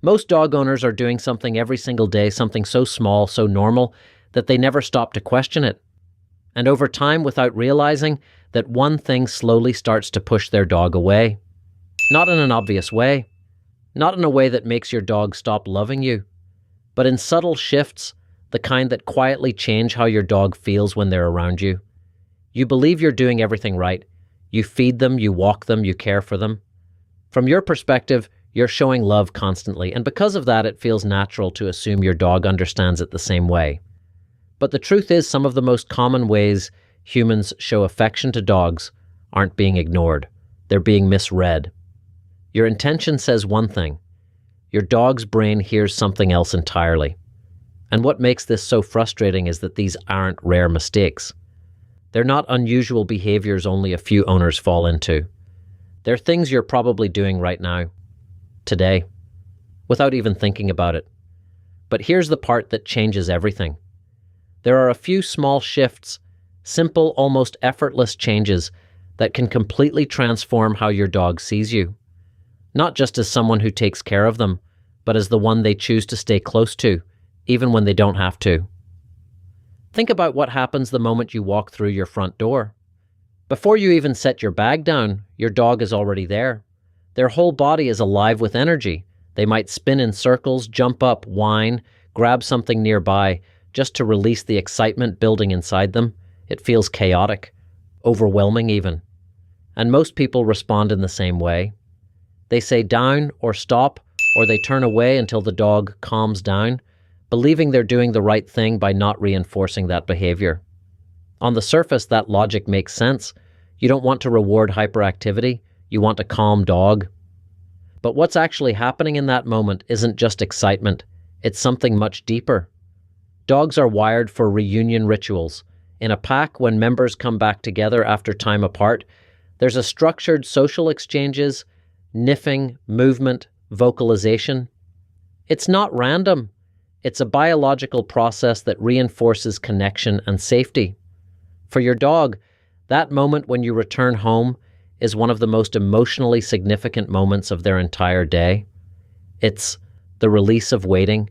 Most dog owners are doing something every single day, something so small, so normal, that they never stop to question it. And over time, without realizing, that one thing slowly starts to push their dog away. Not in an obvious way, not in a way that makes your dog stop loving you, but in subtle shifts, the kind that quietly change how your dog feels when they're around you. You believe you're doing everything right. You feed them, you walk them, you care for them. From your perspective, you're showing love constantly, and because of that, it feels natural to assume your dog understands it the same way. But the truth is, some of the most common ways humans show affection to dogs aren't being ignored. They're being misread. Your intention says one thing. Your dog's brain hears something else entirely. And what makes this so frustrating is that these aren't rare mistakes. They're not unusual behaviors only a few owners fall into. They're things you're probably doing right now, today, without even thinking about it. But here's the part that changes everything. There are a few small shifts, simple, almost effortless changes that can completely transform how your dog sees you. Not just as someone who takes care of them, but as the one they choose to stay close to, even when they don't have to. Think about what happens the moment you walk through your front door. Before you even set your bag down, your dog is already there. Their whole body is alive with energy. They might spin in circles, jump up, whine, grab something nearby, just to release the excitement building inside them. It feels chaotic, overwhelming even. And most people respond in the same way. They say down or stop, or they turn away until the dog calms down, believing they're doing the right thing by not reinforcing that behavior. On the surface, that logic makes sense. You don't want to reward hyperactivity. You want a calm dog. But what's actually happening in that moment isn't just excitement. It's something much deeper. Dogs are wired for reunion rituals. In a pack, when members come back together after time apart, there's a structured social exchanges, niffing, movement, vocalization. It's not random. It's a biological process that reinforces connection and safety. For your dog, that moment when you return home is one of the most emotionally significant moments of their entire day. It's the release of waiting,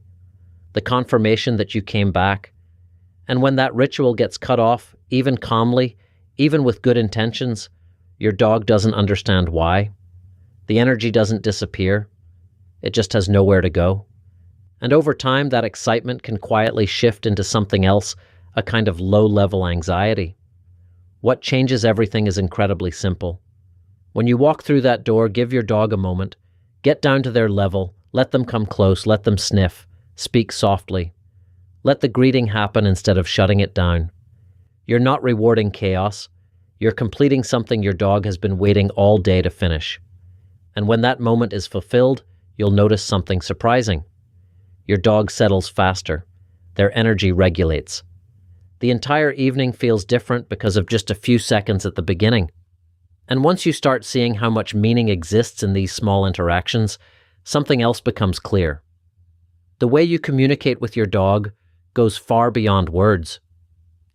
the confirmation that you came back. And when that ritual gets cut off, even calmly, even with good intentions, your dog doesn't understand why. The energy doesn't disappear. It just has nowhere to go. And over time, that excitement can quietly shift into something else, a kind of low-level anxiety. What changes everything is incredibly simple. When you walk through that door, give your dog a moment. Get down to their level. Let them come close. Let them sniff. Speak softly. Let the greeting happen instead of shutting it down. You're not rewarding chaos. You're completing something your dog has been waiting all day to finish. And when that moment is fulfilled, you'll notice something surprising. Your dog settles faster. Their energy regulates. The entire evening feels different because of just a few seconds at the beginning. And once you start seeing how much meaning exists in these small interactions, something else becomes clear. The way you communicate with your dog goes far beyond words.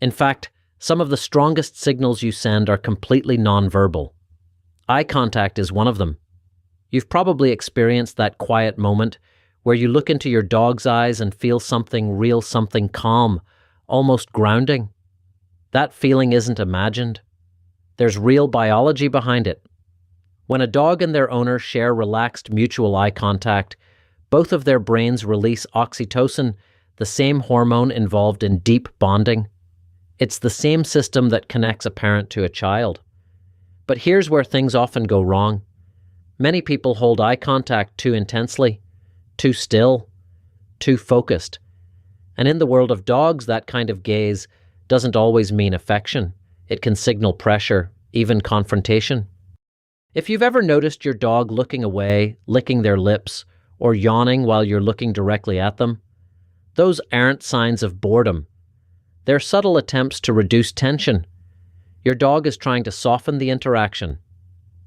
In fact, some of the strongest signals you send are completely nonverbal. Eye contact is one of them. You've probably experienced that quiet moment where you look into your dog's eyes and feel something real, something calm, almost grounding. That feeling isn't imagined. There's real biology behind it. When a dog and their owner share relaxed mutual eye contact, both of their brains release oxytocin, the same hormone involved in deep bonding. It's the same system that connects a parent to a child. But here's where things often go wrong. Many people hold eye contact too intensely, too still, too focused. And in the world of dogs, that kind of gaze doesn't always mean affection. It can signal pressure, even confrontation. If you've ever noticed your dog looking away, licking their lips, or yawning while you're looking directly at them, those aren't signs of boredom. They're subtle attempts to reduce tension. Your dog is trying to soften the interaction.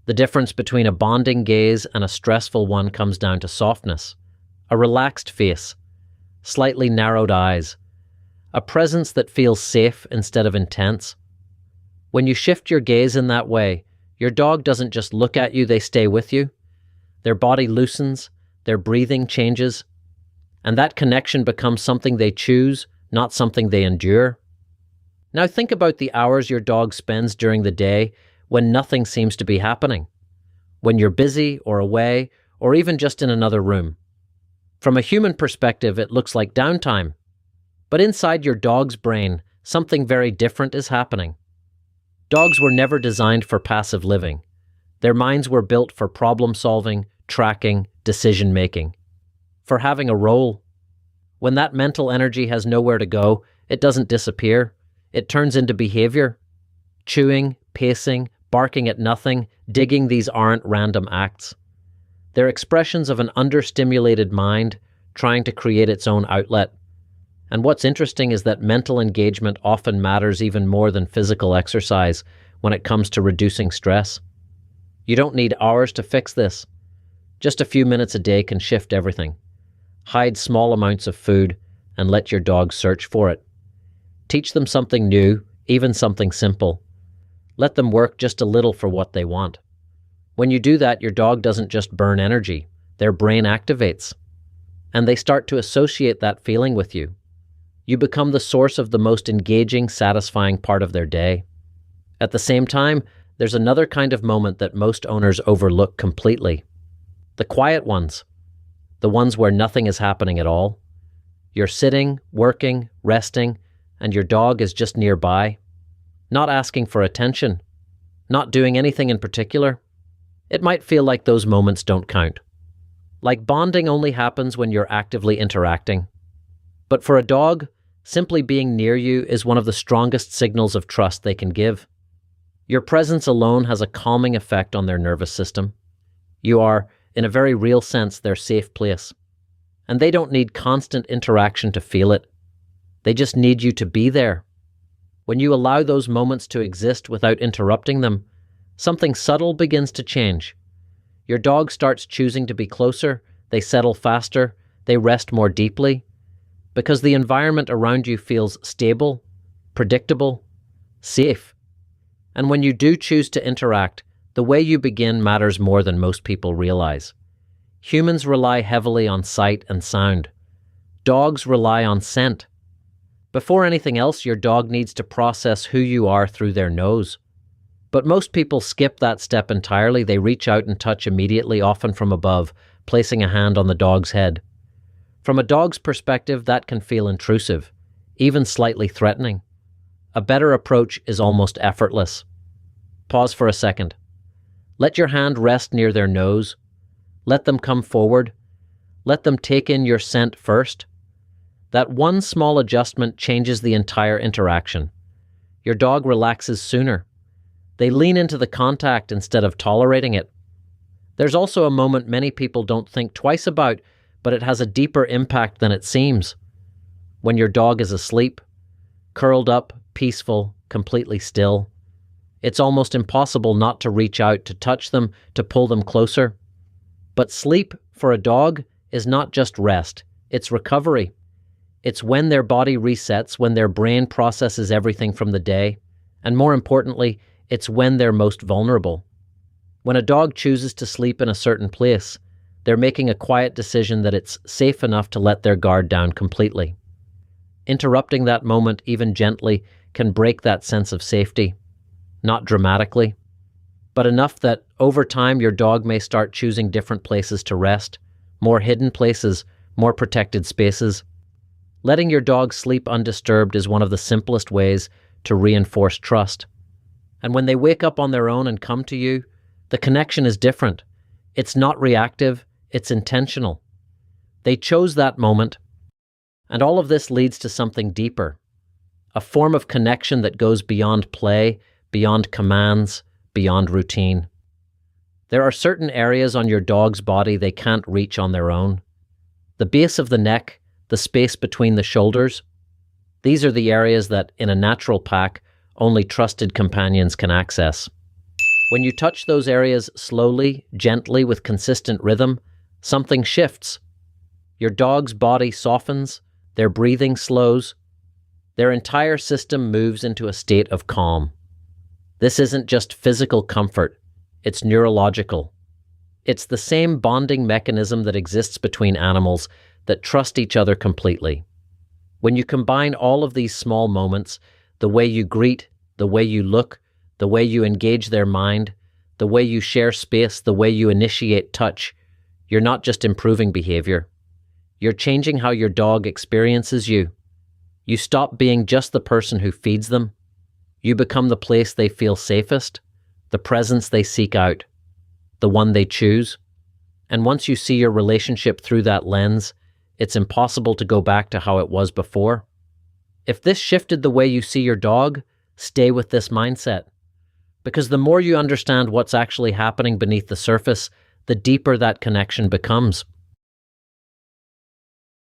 The difference between a bonding gaze and a stressful one comes down to softness. A relaxed face, slightly narrowed eyes, a presence that feels safe instead of intense. When you shift your gaze in that way, your dog doesn't just look at you, they stay with you. Their body loosens, their breathing changes, and that connection becomes something they choose, not something they endure. Now think about the hours your dog spends during the day when nothing seems to be happening, when you're busy or away or even just in another room. From a human perspective, it looks like downtime, but inside your dog's brain, something very different is happening. Dogs were never designed for passive living. Their minds were built for problem solving, tracking, decision making, for having a role. When that mental energy has nowhere to go, it doesn't disappear. It turns into behavior. Chewing, pacing, barking at nothing, digging, these aren't random acts. They're expressions of an understimulated mind trying to create its own outlet. And what's interesting is that mental engagement often matters even more than physical exercise when it comes to reducing stress. You don't need hours to fix this. Just a few minutes a day can shift everything. Hide small amounts of food and let your dog search for it. Teach them something new, even something simple. Let them work just a little for what they want. When you do that, your dog doesn't just burn energy, their brain activates. And they start to associate that feeling with you. You become the source of the most engaging, satisfying part of their day. At the same time, there's another kind of moment that most owners overlook completely. The quiet ones. The ones where nothing is happening at all. You're sitting, working, resting, and your dog is just nearby, not asking for attention, not doing anything in particular. It might feel like those moments don't count. Like bonding only happens when you're actively interacting. But for a dog, simply being near you is one of the strongest signals of trust they can give. Your presence alone has a calming effect on their nervous system. You are, in a very real sense, their safe place. And they don't need constant interaction to feel it. They just need you to be there. When you allow those moments to exist without interrupting them, something subtle begins to change. Your dog starts choosing to be closer, they settle faster, they rest more deeply, because the environment around you feels stable, predictable, safe. And when you do choose to interact, the way you begin matters more than most people realize. Humans rely heavily on sight and sound. Dogs rely on scent. Before anything else, your dog needs to process who you are through their nose. But most people skip that step entirely. They reach out and touch immediately, often from above, placing a hand on the dog's head. From a dog's perspective, that can feel intrusive, even slightly threatening. A better approach is almost effortless. Pause for a second. Let your hand rest near their nose. Let them come forward. Let them take in your scent first. That one small adjustment changes the entire interaction. Your dog relaxes sooner. They lean into the contact instead of tolerating it. There's also a moment many people don't think twice about, but it has a deeper impact than it seems. When your dog is asleep, curled up, peaceful, completely still, it's almost impossible not to reach out, to touch them, to pull them closer. But sleep, for a dog, is not just rest, it's recovery. It's when their body resets, when their brain processes everything from the day, and more importantly, it's when they're most vulnerable. When a dog chooses to sleep in a certain place, they're making a quiet decision that it's safe enough to let their guard down completely. Interrupting that moment, even gently, can break that sense of safety. Not dramatically, but enough that over time your dog may start choosing different places to rest, more hidden places, more protected spaces. Letting your dog sleep undisturbed is one of the simplest ways to reinforce trust. And when they wake up on their own and come to you, the connection is different. It's not reactive, it's intentional. They chose that moment, and all of this leads to something deeper, a form of connection that goes beyond play, beyond commands, beyond routine. There are certain areas on your dog's body they can't reach on their own. The base of the neck, the space between the shoulders. These are the areas that, in a natural pack, only trusted companions can access. When you touch those areas slowly, gently, with consistent rhythm, something shifts. Your dog's body softens, their breathing slows, their entire system moves into a state of calm. This isn't just physical comfort, it's neurological. It's the same bonding mechanism that exists between animals that trust each other completely. When you combine all of these small moments, the way you greet, the way you look, the way you engage their mind, the way you share space, the way you initiate touch, you're not just improving behavior. You're changing how your dog experiences you. You stop being just the person who feeds them. You become the place they feel safest, the presence they seek out, the one they choose. And once you see your relationship through that lens, it's impossible to go back to how it was before. If this shifted the way you see your dog, stay with this mindset. Because the more you understand what's actually happening beneath the surface, the deeper that connection becomes.